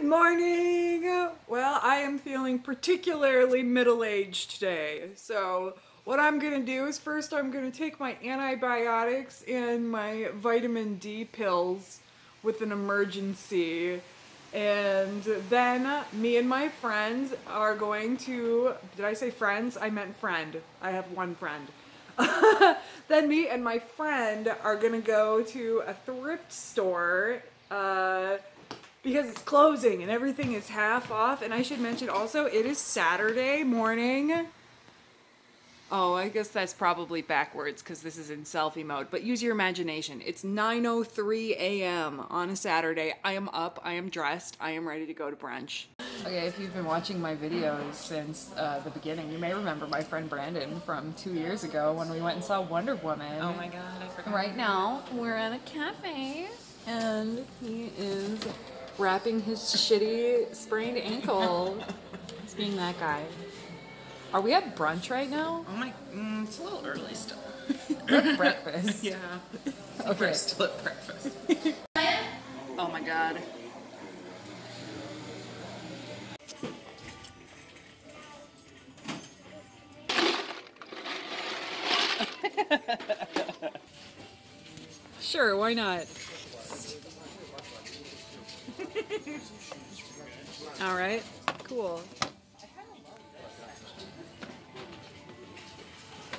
Good morning! Well, I am feeling particularly middle-aged today. So what I'm gonna do is first I'm gonna take my antibiotics and my vitamin D pills with an emergency. And then me and my friends are going to, did I say friends? I meant friend. I have one friend. Then me and my friend are gonna go to a thrift store, because it's closing and everything is half off. And I should mention also, it is Saturday morning. Oh, I guess that's probably backwards because this is in selfie mode, but use your imagination. It's 9:03 a.m. on a Saturday. I am up, I am dressed, I am ready to go to brunch. Okay, if you've been watching my videos since the beginning, you may remember my friend Brandon from 2 years ago when we went and saw Wonder Woman. Oh my god, I forgot. Right now, we're at a cafe, and he is wrapping his shitty sprained ankle. He's being that guy. Are we at brunch right now? Oh my, it's a little early still. Breakfast. Yeah. Okay. We're still at breakfast. Oh my god. Sure, why not? All right, cool.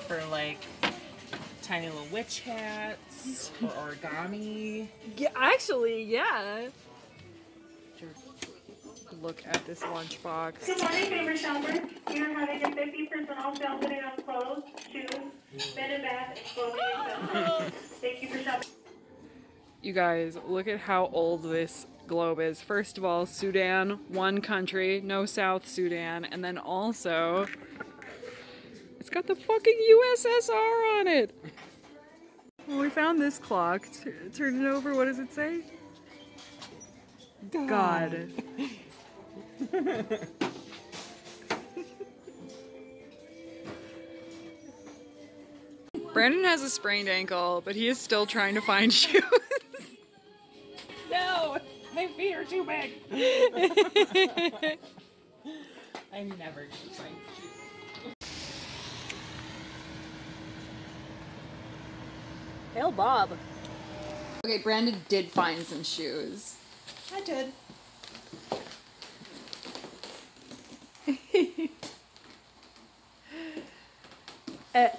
For like tiny little witch hats or origami. Yeah, actually, yeah. Look at this lunchbox. Good morning, favorite shopper. We are having a 50% off sale today on clothes, shoes, bed and bath, and clothing accessories. Thank you for shopping. You guys, look at how old this globe is. First of all, Sudan, one country, no South Sudan, and then also, it's got the fucking USSR on it. Well, we found this clock. Turn it over, what does it say? God. Brandon has a sprained ankle, but he is still trying to find shoes. No! My feet are too big! I never do find shoes. Hail Bob. Okay, Brandon did find some shoes. I did.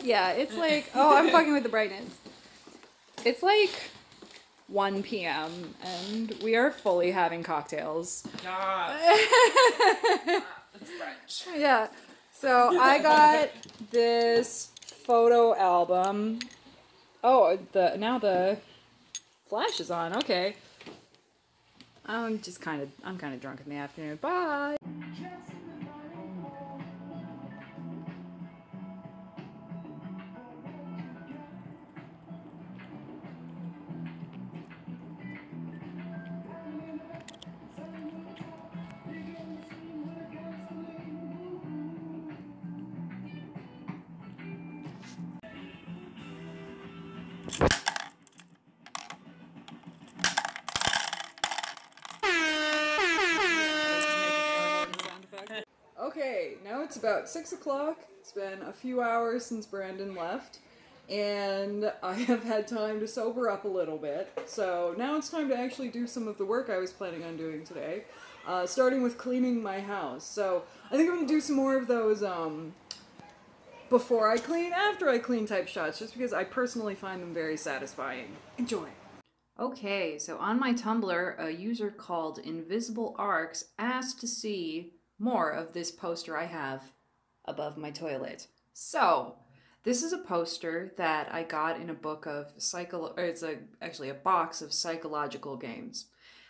Yeah, it's like, oh, I'm fucking with the brightness. It's like 1 p.m. and we are fully having cocktails. God. It's French. Yeah, so I got this photo album. Oh, now the flash is on. Okay. I'm kind of drunk in the afternoon. Bye. Okay, now it's about 6 o'clock. It's been a few hours since Brandon left, and I have had time to sober up a little bit. So now it's time to actually do some of the work I was planning on doing today, starting with cleaning my house. So I think I'm gonna do some more of those before I clean, after I clean type shots, just because I personally find them very satisfying. Enjoy. Okay, so on my Tumblr, a user called Invisible Arcs asked to see more of this poster I have above my toilet. So, this is a poster that I got in a book of actually a box of psychological games.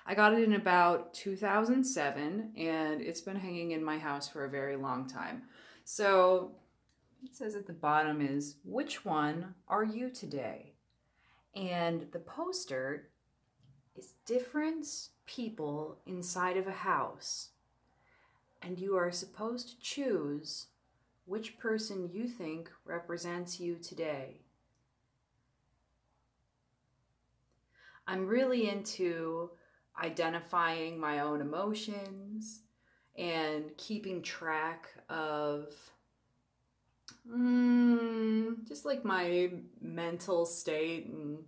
I got it in about 2007, and it's been hanging in my house for a very long time. So, it says at the bottom is, which one are you today? And the poster is different people inside of a house. And you are supposed to choose which person you think represents you today. I'm really into identifying my own emotions and keeping track of just like my mental state, and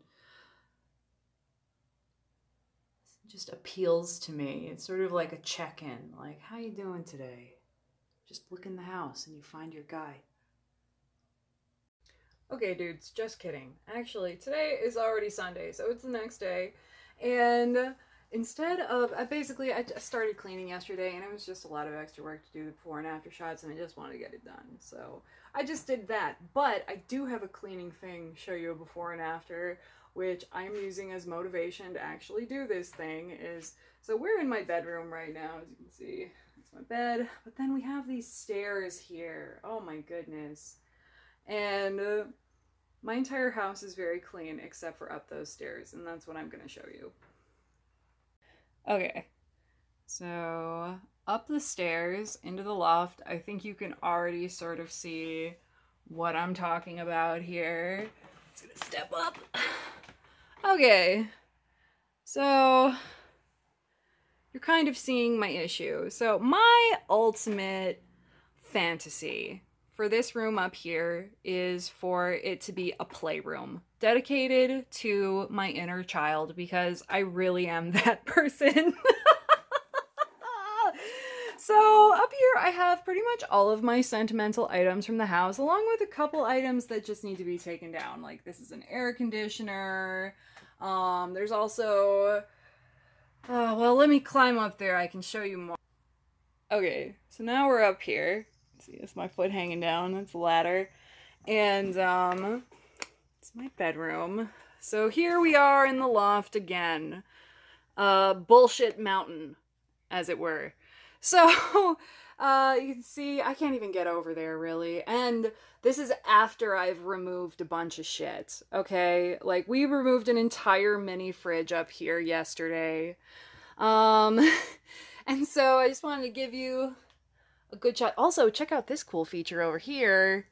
just appeals to me. It's sort of like a check-in, like, how you doing today? Just look in the house and you find your guy. Okay, dudes, just kidding. Actually, today is already Sunday, so it's the next day, and instead of, I started cleaning yesterday, and it was just a lot of extra work to do the before and after shots, and I just wanted to get it done. So I just did that. But I do have a cleaning thing to show you a before and after, which I'm using as motivation to actually do this thing. So we're in my bedroom right now, as you can see. It's my bed. But then we have these stairs here. Oh my goodness. And my entire house is very clean except for up those stairs, and that's what I'm going to show you. Okay, so up the stairs into the loft, I think you can already sort of see what I'm talking about here. Just gonna step up. Okay, so you're kind of seeing my issue. So my ultimate fantasy for this room up here is for it to be a playroom dedicated to my inner child, because I really am that person. So up here I have pretty much all of my sentimental items from the house, along with a couple items that just need to be taken down. Like, this is an air conditioner. There's also, well, let me climb up there. I can show you more. Okay, so now we're up here. See, it's my foot hanging down. That's the ladder. And it's my bedroom. So here we are in the loft again. Bullshit mountain, as it were. So you can see I can't even get over there really. And this is after I've removed a bunch of shit. Okay, like, we removed an entire mini fridge up here yesterday. And so I just wanted to give you a good shot. Also, check out this cool feature over here.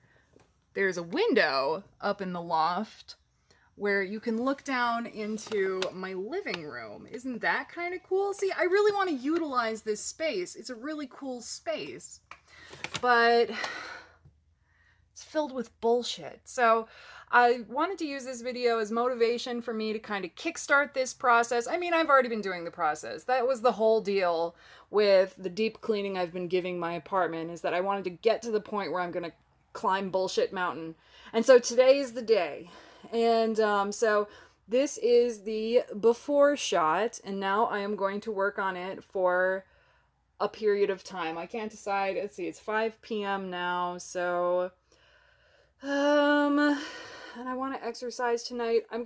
There's a window up in the loft where you can look down into my living room. Isn't that kind of cool? See, I really want to utilize this space. It's a really cool space, but it's filled with bullshit. So I wanted to use this video as motivation for me to kind of kickstart this process. I mean, I've already been doing the process. That was the whole deal with the deep cleaning I've been giving my apartment, is that I wanted to get to the point where I'm going to climb bullshit mountain. And so today is the day. And so this is the before shot, and now I am going to work on it for a period of time. I can't decide. Let's see, it's 5 p.m. now, so and I want to exercise tonight. I'm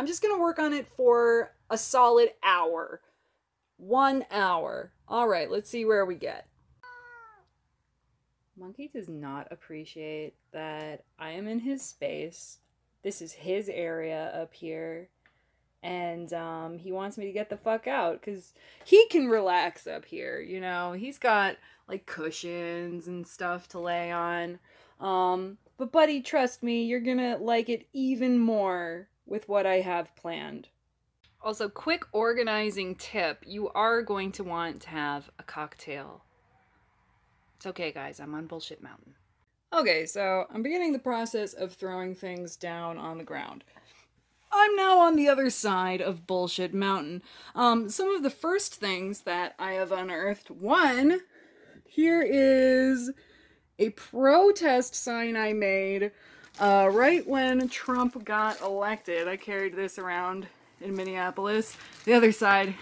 just gonna work on it for a solid hour. 1 hour. All right, let's see where we get. Monkey does not appreciate that I am in his space. This is his area up here, and he wants me to get the fuck out because he can relax up here, you know. He's got like cushions and stuff to lay on. But buddy, trust me, you're gonna like it even more with what I have planned. Also, quick organizing tip, you are going to want to have a cocktail. It's okay, guys, I'm on Bullshit Mountain. Okay, so I'm beginning the process of throwing things down on the ground. I'm now on the other side of Bullshit Mountain. Some of the first things that I have unearthed. One, here is a protest sign I made right when Trump got elected. I carried this around in Minneapolis. The other side.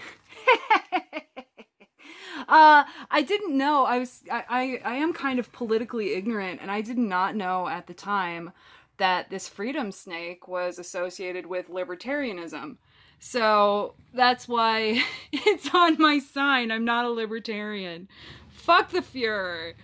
I didn't know. I am kind of politically ignorant, and I did not know at the time that this freedom snake was associated with libertarianism. So that's why it's on my sign. I'm not a libertarian. Fuck the Fuhrer.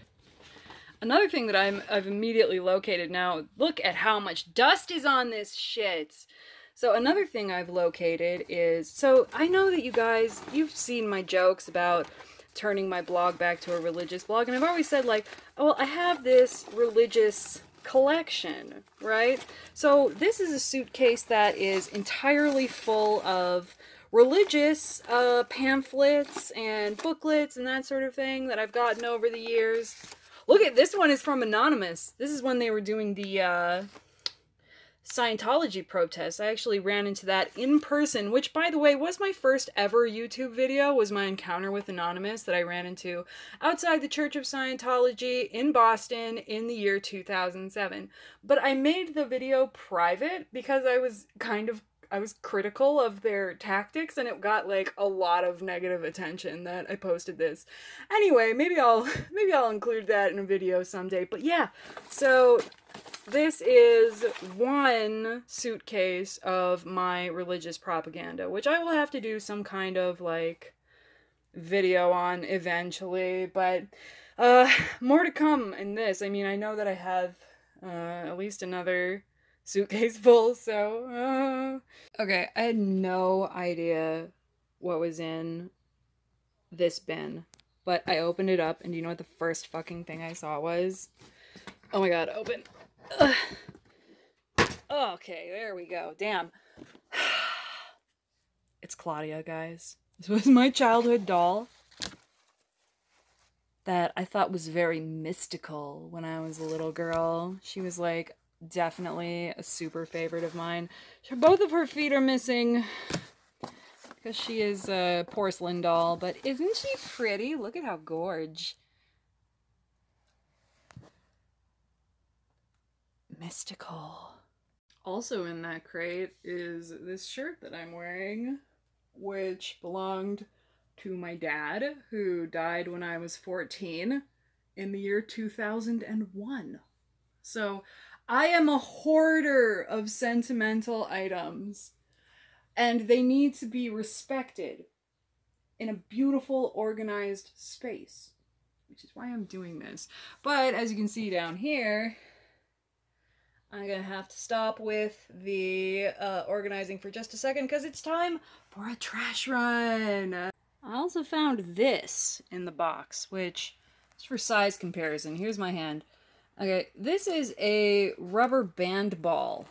Another thing that I've immediately located now, look at how much dust is on this shit. So another thing I've located is, so I know that you guys, you've seen my jokes about turning my blog back to a religious blog, and I've always said like, oh, well, I have this religious collection, right? So this is a suitcase that is entirely full of religious pamphlets and booklets and that sort of thing that I've gotten over the years. Look at this one, is from Anonymous. This is when they were doing the Scientology protests. I actually ran into that in person, which, by the way, was my first ever YouTube video, was my encounter with Anonymous that I ran into outside the Church of Scientology in Boston in the year 2007. But I made the video private because I was critical of their tactics, and it got like a lot of negative attention that I posted this. Anyway, maybe I'll include that in a video someday. But yeah, so this is one suitcase of my religious propaganda, which I will have to do some kind of like video on eventually, but more to come in this. I mean, I know that I have at least another suitcase full, so okay, I had no idea what was in this bin, but I opened it up, and do you know what the first fucking thing I saw was? Oh my god, open. Ugh. Okay, there we go. Damn. It's Claudia, guys. This was my childhood doll that I thought was very mystical when I was a little girl. She was like definitely a super favorite of mine. Both of her feet are missing because she is a porcelain doll, but isn't she pretty? Look at how gorge. Mystical. Also in that crate is this shirt that I'm wearing, which belonged to my dad, who died when I was 14 in the year 2001. So I am a hoarder of sentimental items, and they need to be respected in a beautiful, organized space, which is why I'm doing this. But as you can see down here, I'm gonna have to stop with the organizing for just a second because it's time for a trash run. I also found this in the box, which is for size comparison. Here's my hand. Okay, this is a rubber band ball.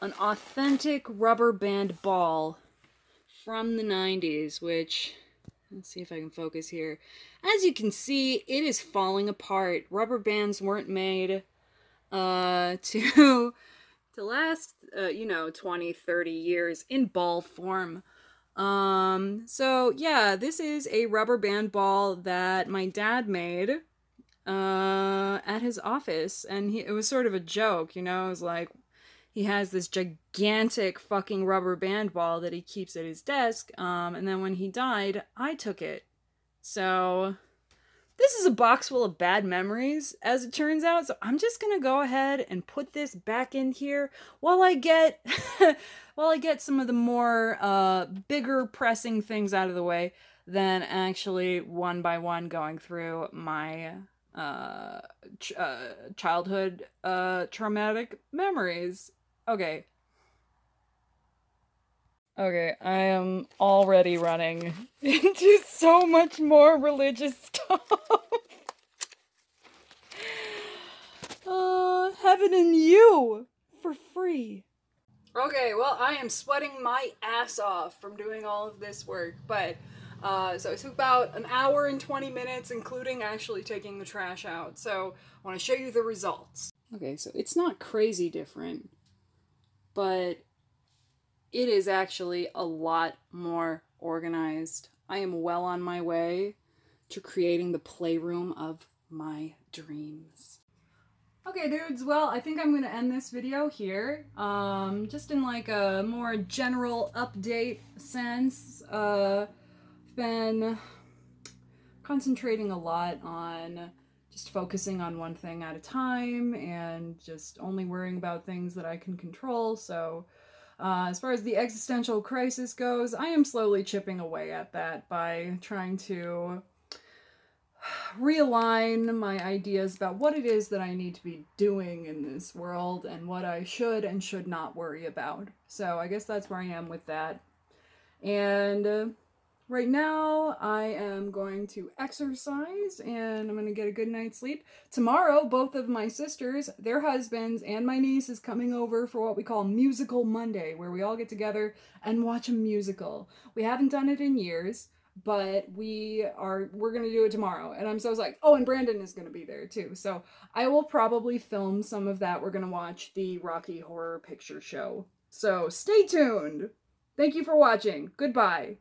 An authentic rubber band ball from the 90s, which, let's see if I can focus here. As you can see, it is falling apart. Rubber bands weren't made to last, 20, 30 years in ball form. So yeah, this is a rubber band ball that my dad made at his office, and it was sort of a joke, you know. It was like, he has this gigantic fucking rubber band ball that he keeps at his desk, and then when he died, I took it. So this is a box full of bad memories, as it turns out, so I'm just gonna go ahead and put this back in here while I get some of the more bigger pressing things out of the way, than actually one by one going through my childhood traumatic memories. Okay, I am already running into so much more religious stuff. Heaven and you for free. Okay, well, I am sweating my ass off from doing all of this work, but so it took about an hour and 20 minutes, including actually taking the trash out. So I want to show you the results. Okay, so it's not crazy different, but it is actually a lot more organized. I am well on my way to creating the playroom of my dreams. Okay, dudes, well, I think I'm going to end this video here. Just in like a more general update sense. I've been concentrating a lot on just focusing on one thing at a time and just only worrying about things that I can control, so as far as the existential crisis goes, I am slowly chipping away at that by trying to realign my ideas about what it is that I need to be doing in this world and what I should and should not worry about. So I guess that's where I am with that. And Right now, I am going to exercise and I'm going to get a good night's sleep. Tomorrow, both of my sisters, their husbands, and my niece is coming over for what we call Musical Monday, where we all get together and watch a musical. We haven't done it in years, but we're going to do it tomorrow. And I'm so like, oh, and Brandon is going to be there too. So I will probably film some of that. We're going to watch the Rocky Horror Picture Show. So stay tuned. Thank you for watching. Goodbye.